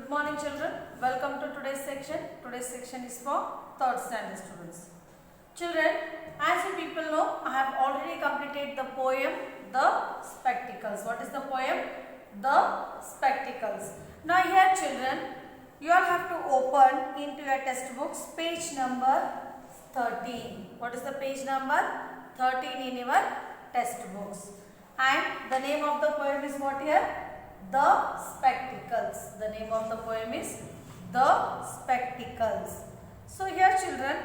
Good morning children. Welcome to today's section. Today's section is for 3rd standard students. Children, as you people know, I have already completed the poem The Spectacles. What is the poem? The Spectacles. Now here children, you all have to open into your textbooks page number 13. What is the page number? 13 in your textbooks. And the name of the poem is what here? The Spectacles. The name of the poem is The Spectacles. So here children,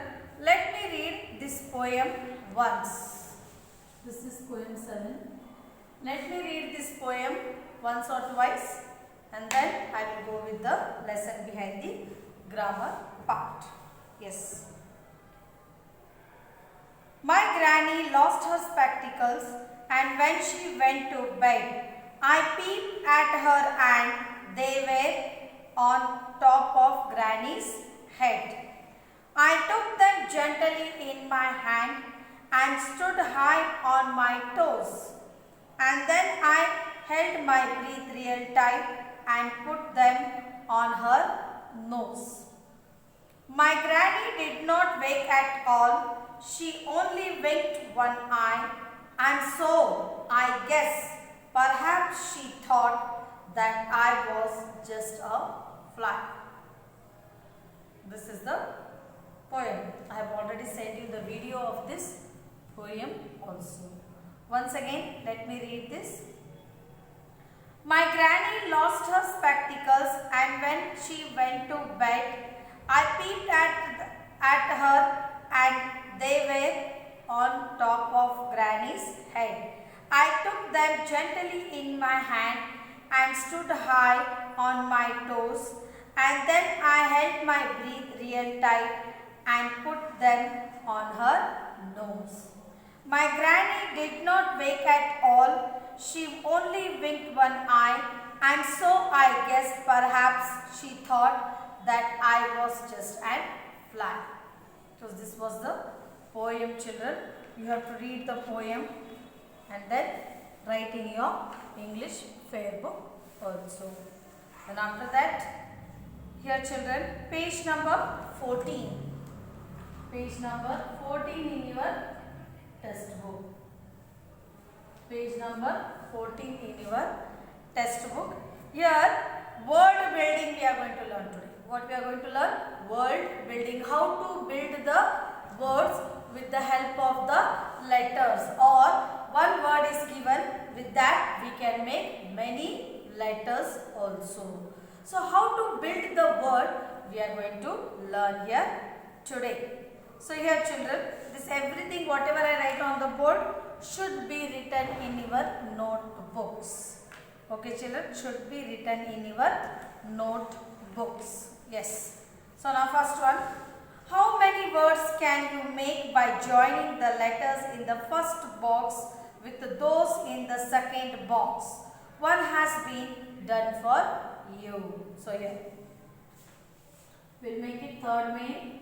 let me read this poem once. This is poem 7. Let me read this poem once or twice and then I will go with the lesson behind the grammar part. Yes. My granny lost her spectacles and when she went to bed, I peeped at her and they were on top of Granny's head. I took them gently in my hand and stood high on my toes. And then I held my breath real tight and put them on her nose. My granny did not wake at all. She only winked one eye, and so I guess perhaps she thought that I was just a fly. This is the poem. I have already sent you the video of this poem also. Once again, let me read this. My granny lost her spectacles and when she went to bed, I peeped at her and they were on top of Granny's head. I took them gently in my hand and stood high on my toes, and then I held my breath real tight and put them on her nose. My granny did not wake at all. She only winked one eye, and so I guessed perhaps she thought that I was just a fly. So this was the poem, children. You have to read the poem and then write in your English fair book also. And after that, here children, page number 14. Page number 14 in your textbook. Page number 14 in your textbook. Here, word building we are going to learn today. What we are going to learn? Word building. How to build the words with the help of the letters, or one word is given, with that we can make many letters also. So how to build the word we are going to learn here today. So here children, this everything whatever I write on the board should be written in your notebooks. Okay children, should be written in your notebooks. Yes. So now first one. How many words can you make by joining the letters in the first box with those in the second box? One has been done for you. So here, we'll make it third main,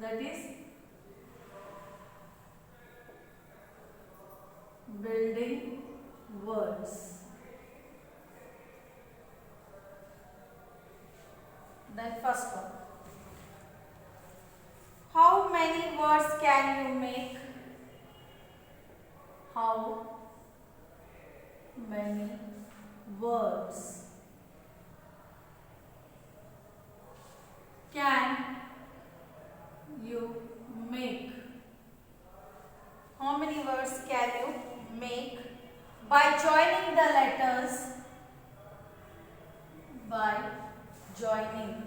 that is building words. Then first one. How many words can you make? How many words can you make? How many words can you make by joining the letters? By joining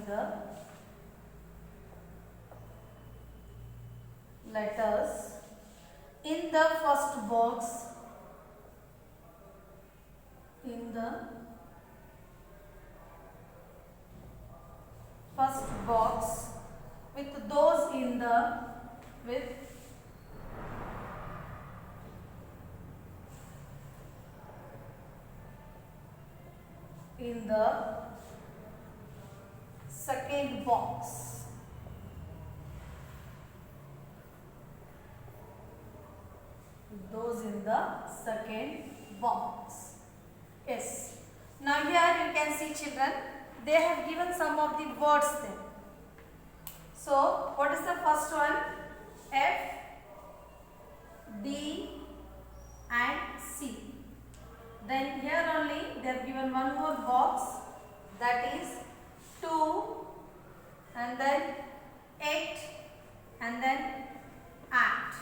the letters in the first box, in the first box with those in the in the second box. Those goes in the second box. Yes. Now here you can see children, they have given some of the words there. So what is the first one? F, D and C. Then here only they have given one more box, that is 2 and then 8 and then at.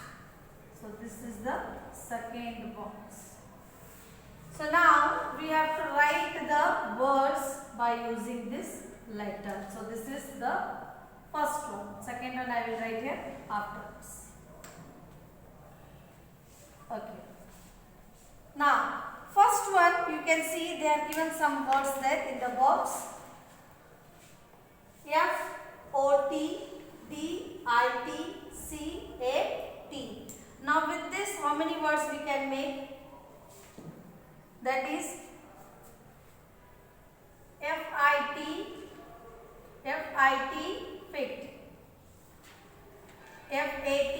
So this is the second box. So now we have to write the words by using this letter. So this is the first one. Second one I will write here afterwards. Okay. Now first one you can see they have given some words there in the box. F, O, T, D, I, T, C, A, T. Now with this how many words we can make? That is FIT, fit, FAT,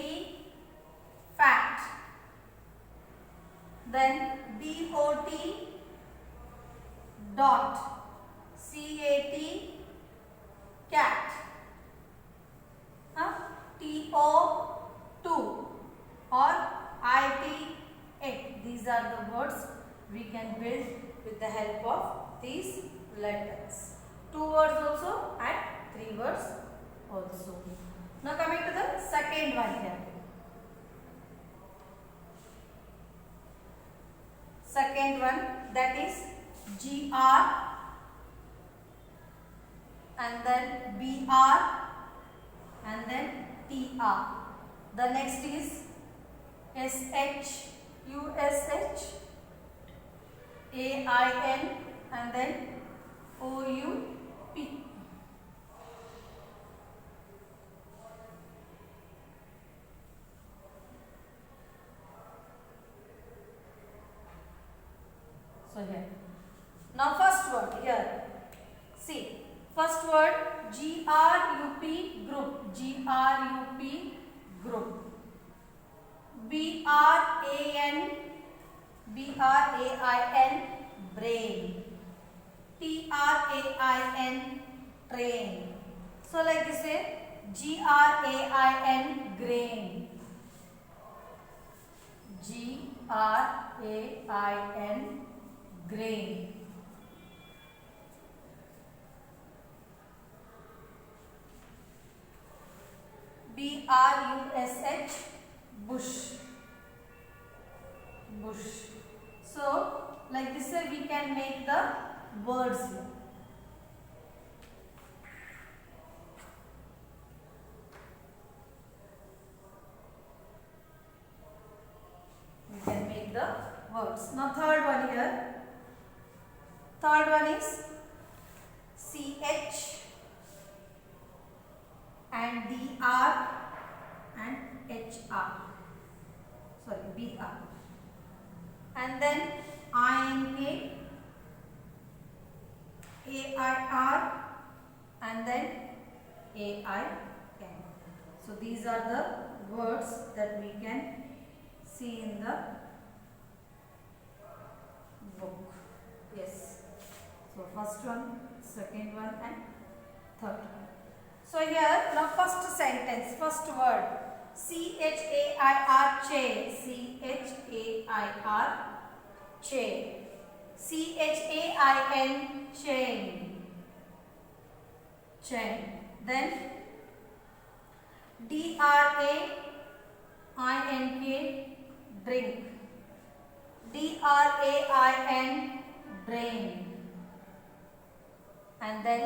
fat, then DOT, dot, CAT, cat, TO2 or IT8. These are the words we can build with the help of these letters. 2 words also and 3 words also. Now coming to the second one here. Second one, that is GR and then BR and then TR. The next is SH, USH, AIN and then OUP. So here. Now first word here. See. First word GRUP group. GRUP group. BRAIN brain. TRAIN train. So like this way, GRAIN grain. GRAIN grain. BRUSH bush. Bush. So like this way we can make the words here. We can make the words. Now third one here. Third one is CH and DR and HR. Sorry, BR. And then INK, AIR and then AIN. So these are the words that we can see in the book. Yes. So first one, second one and third one. So here now first sentence, first word CHAIR chair, CHAIR chair, CHAIN chain, chain. Then DRAINK drink, DRAIN drain, and then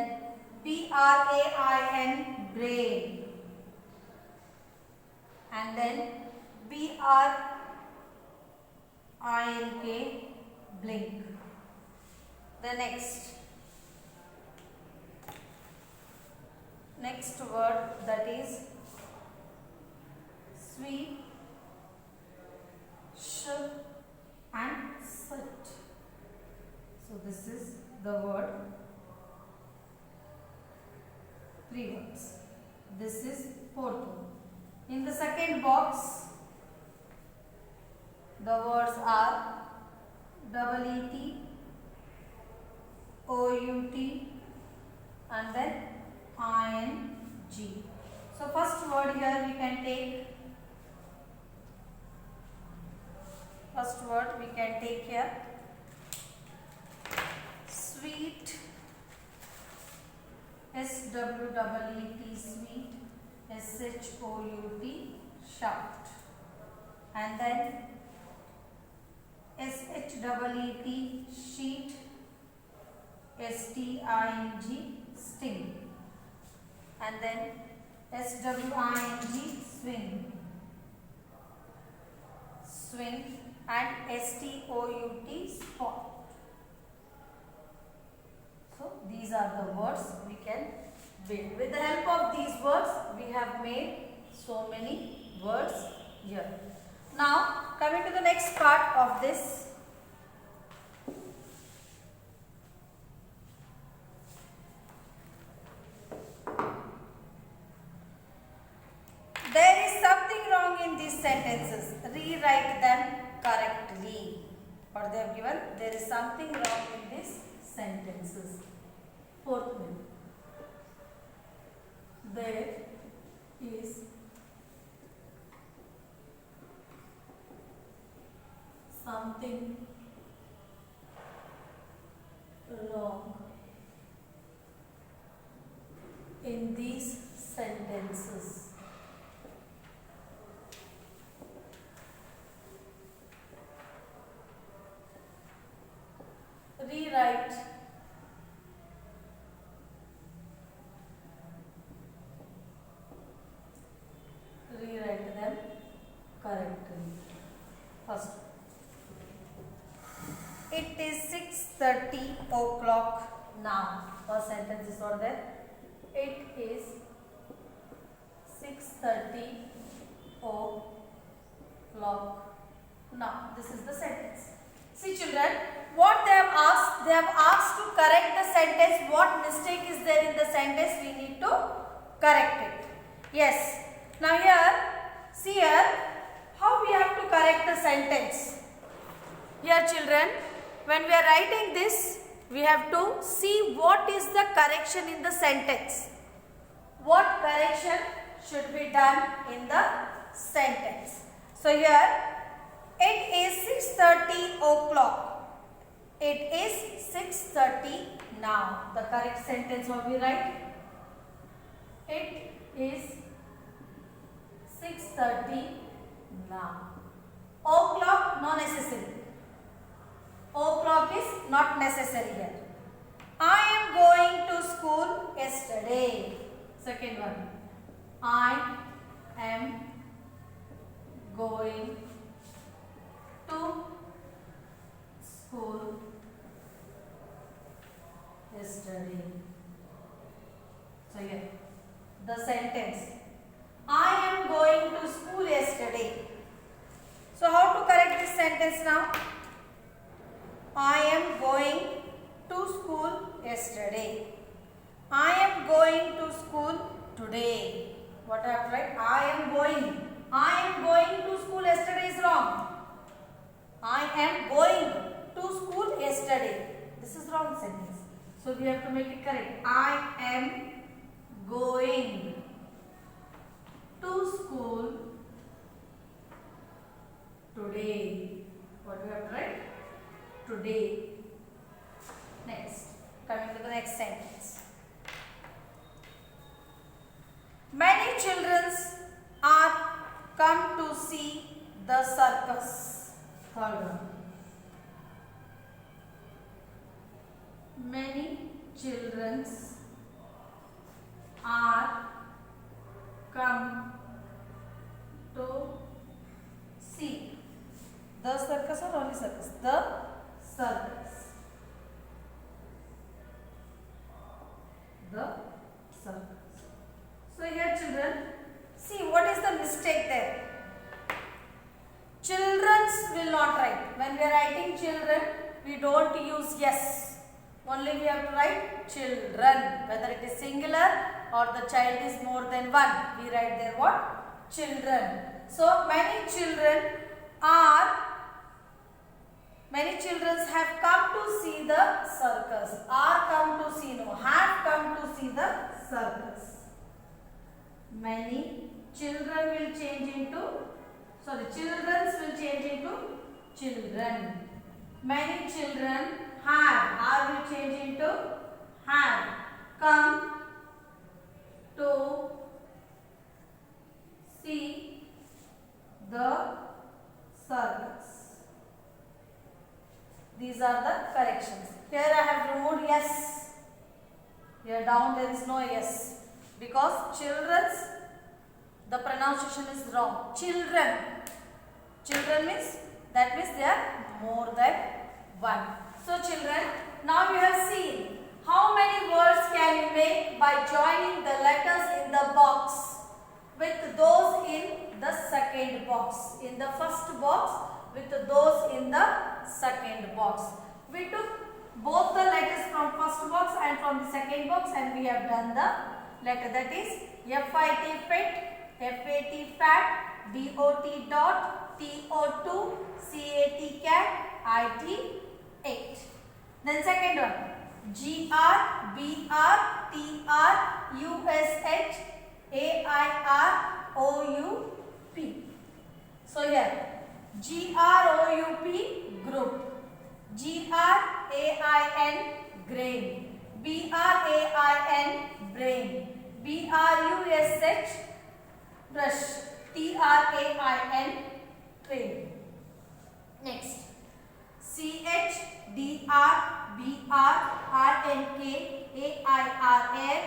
BRAIN brain, and then BRINK blink. The next word, that is sweet, sh and sit. So this is the word. 3 words. This is fourth one. In the second box, The words are EET, OUT and then ING. So first word here we can take. First word we can take here. Sweet. SWEET, sweet. SHOUT, shout. And then SHEET, sheet. STING, sting. And then SWING, swing. Swing. And STOUT, spot. So these are the words we can build. With the help of these words, we have made so many words here. Now, coming to the next part of this. There is something wrong in these sentences. Rewrite them correctly. What they have given? There is something wrong in these sentences. Fourth one. There is something wrong in these sentences. Rewrite them correctly. First, it is 6:30 o'clock now. First sentence is what there. It is 6:30 o'clock now. This is the sentence. See children, what they have asked to correct the sentence. What mistake is there in the sentence? We need to correct it. Yes. Now here, see here, how we have to correct the sentence. Here children, when we are writing this, we have to see what is the correction in the sentence. What correction should be done in the sentence. So here, it is 6:30 o'clock. It is 6:30 now. The correct sentence what we write? It is 6:30 now. O'clock, no necessary. O'clock is not necessary here. I am going to school yesterday. Second one. I am going to school yesterday. So here, the sentence. I am going to school yesterday. So how to correct this sentence now? I am going to school yesterday. I am going to school today. What I have to write? I am going. I am going to school yesterday is wrong. I am going to school yesterday. This is wrong sentence. So we have to make it correct. I am going to school today. What do you have to write? Today. Next. Coming to the next sentence. Many children are come to see the circus. Third one. Many children are come to see the circus or only circus? The circus. The circus. So here children, see what is the mistake there? Children's will not write. When we are writing children, we don't use yes. Only we have to write children. Whether it is singular or the child is more than one, we write there what? Children. So many children are Many children have come to see the circus. Are come to see, no, have come to see the circus. Many children will change into, sorry, childrens will change into children. Many children have, are will change into have come to see the circus. These are the corrections. Here I have removed yes. Here down there is no yes because children's, the pronunciation is wrong. Children. Children means, that means they are more than one. So children, now you have seen how many words can you make by joining the letters in the box with those in the second box. In the first box with those in the second box. We took both the letters from first box and from the second box and we have done the letter, that is FIT fit, FAT fat, DOT dot, TO2, CAT cat, IT 8. Then second one, GR, BR, TR, USH, AIR, OUP. So here GROUP group, GRAIN grain, BRAIN brain, BRUSH brush, TRAIN train. Next CHDRBRRNK AIRAIN,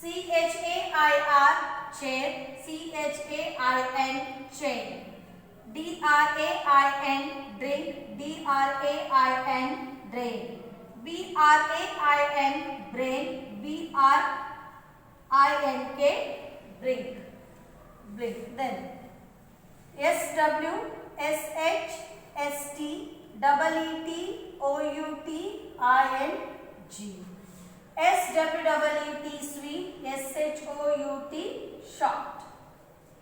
CHAIR chair, CHAIN chain, DRAIN drink, DRAIN drain, BRAIN brain, BRINK brink, blink. Then SW SH ST EET OUT ING, SWEET sweet, SHOUT short,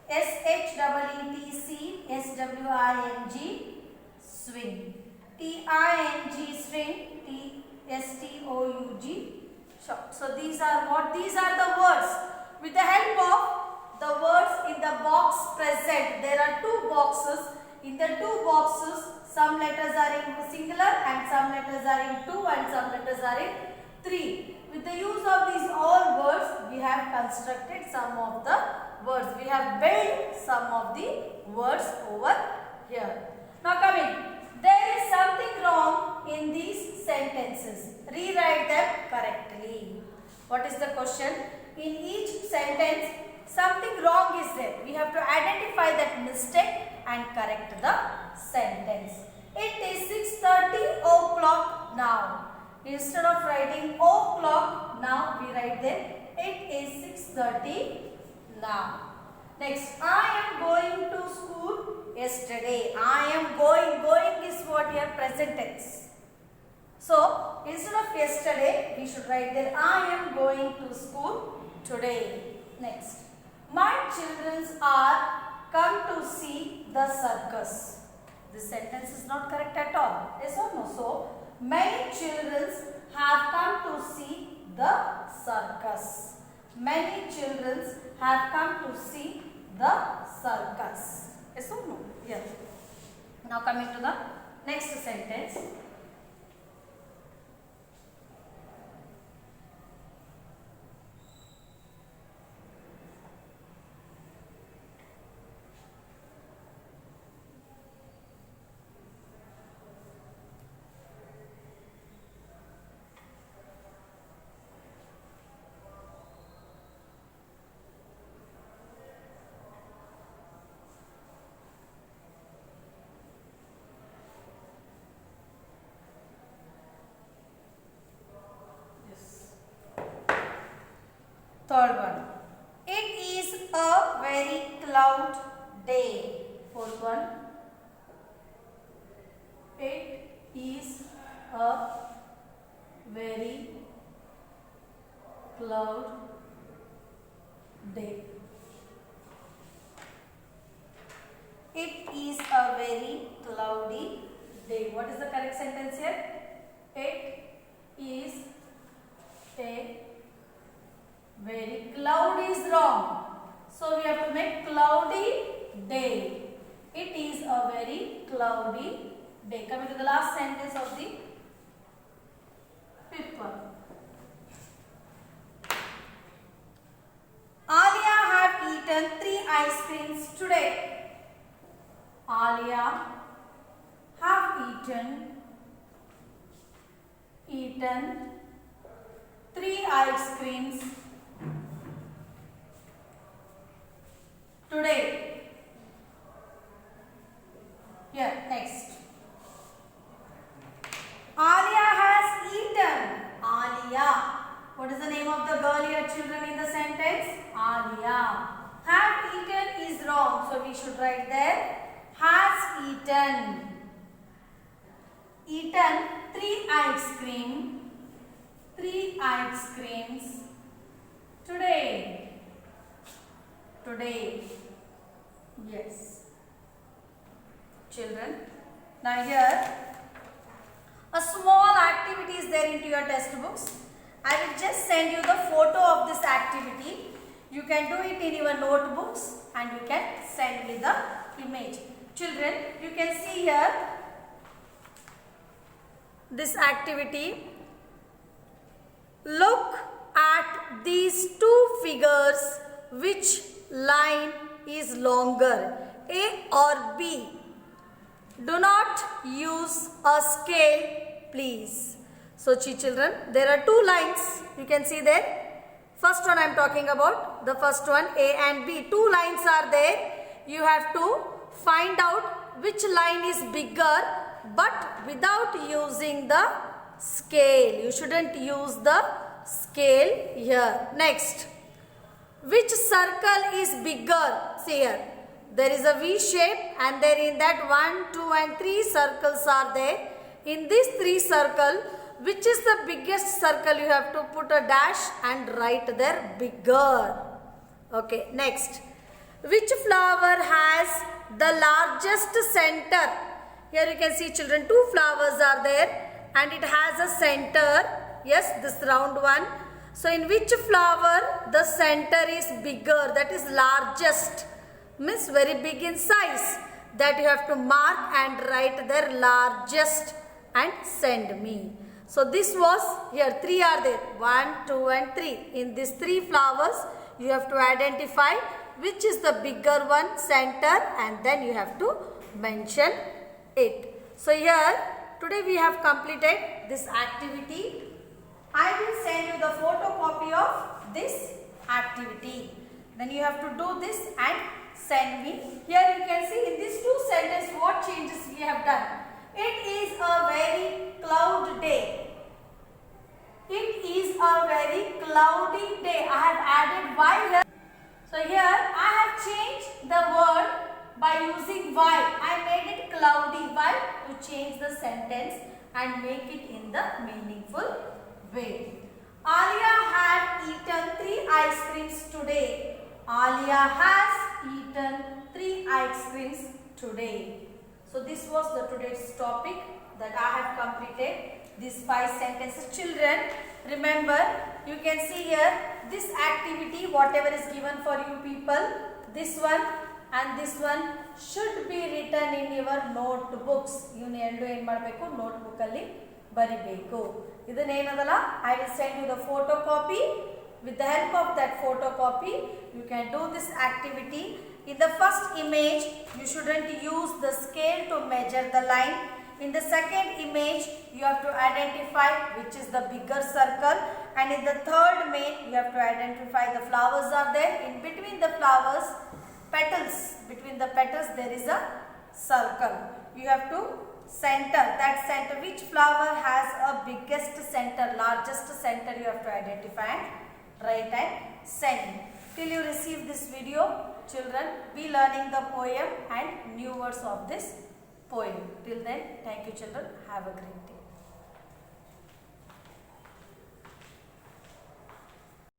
SHEET seed, SWING swing, TING string, TSTOUG short. So these are what? These are the words. With the help of the words in the box present, there are two boxes. In the two boxes, some letters are in singular and some letters are in 2 and some letters are in 3. With the use of these all words, we have constructed some of the words. We have built some of the words over here. Now coming, there is something wrong in these sentences. Rewrite them correctly. What is the question? In each sentence, something wrong is there. We have to identify that mistake and correct the sentence. It is 6:30 o'clock now. Instead of writing o'clock now, we write there it is 6:30 now. Next, I am going to school yesterday. I am going. Going is what here? Present tense. So, instead of yesterday, we should write there I am going to school today. Next, my children are come to see the circus. This sentence is not correct at all. Yes or no? So, many children have come to see the circus. Many children have come to see the circus. Yes or no? Yes. Now coming to the next sentence. Third one. It is a very cloud day. Fourth one. It is a very cloud day. It is a very cloudy day. What is the correct sentence here? It is a very cloudy is wrong. So we have to make cloudy day. It is a very cloudy day. Coming to the last sentence of the paper. Alia have eaten 3 ice creams today. Alia have eaten 3 ice creams today. Here, next. Alia has eaten. Alia. What is the name of the girl here, children, in the sentence? Alia. Have eaten is wrong. So we should write there. Has eaten. Eaten 3 ice cream. 3 ice creams today. Today. Yes. Children. Now here a small activity is there into your textbooks. I will just send you the photo of this activity. You can do it in your notebooks and you can send me the image. Children, you can see here this activity. Look at these 2 figures. Which line is longer, A or B? Do not use a scale, please. So children, there are 2 lines. You can see there. First one I am talking about. The first one, A and B. 2 lines are there. You have to find out which line is bigger, but without using the scale. You shouldn't use the scale here. Next, which circle is bigger? See here. There is a V shape and there in that 1, 2 and 3 circles are there. In these 3 circles, which is the biggest circle? You have to put a dash and write there bigger. Okay, next. Which flower has the largest center? Here you can see children, 2 flowers are there and it has a center. Yes, this round one. So in which flower the center is bigger, that is largest, means very big in size, that you have to mark and write their largest and send me. So this was here 3 are there, 1, 2 and 3. In these 3 flowers you have to identify which is the bigger one, center, and then you have to mention it. So here today we have completed this activity. I will send you the photocopy of this activity. Then you have to do this and send me. Here you can see in these 2 sentences what changes we have done. It is a very cloud day. It is a very cloudy day. I have added Y here. So here I have changed the word by using Y. I made it cloudy. Why? To change the sentence and make it in the meaningful way. Alia had eaten 3 ice creams today. Alia has eaten 3 ice creams today. So this was the today's topic that I have completed. These 5 sentences. Children, remember, you can see here this activity, whatever is given for you people, this one and this one should be written in your notebooks. You need to notebook alli baribeku. Idanenadala, I will send you the photocopy. With the help of that photocopy, you can do this activity. In the first image, you shouldn't use the scale to measure the line. In the second image, you have to identify which is the bigger circle. And in the third main, you have to identify the flowers are there. In between the flowers, petals, between the petals there is a circle. You have to center, that center, which flower has a biggest center, largest center, you have to identify and write and send. Till you receive this video, children, be learning the poem and new words of this poem. Till then, thank you children. Have a great day.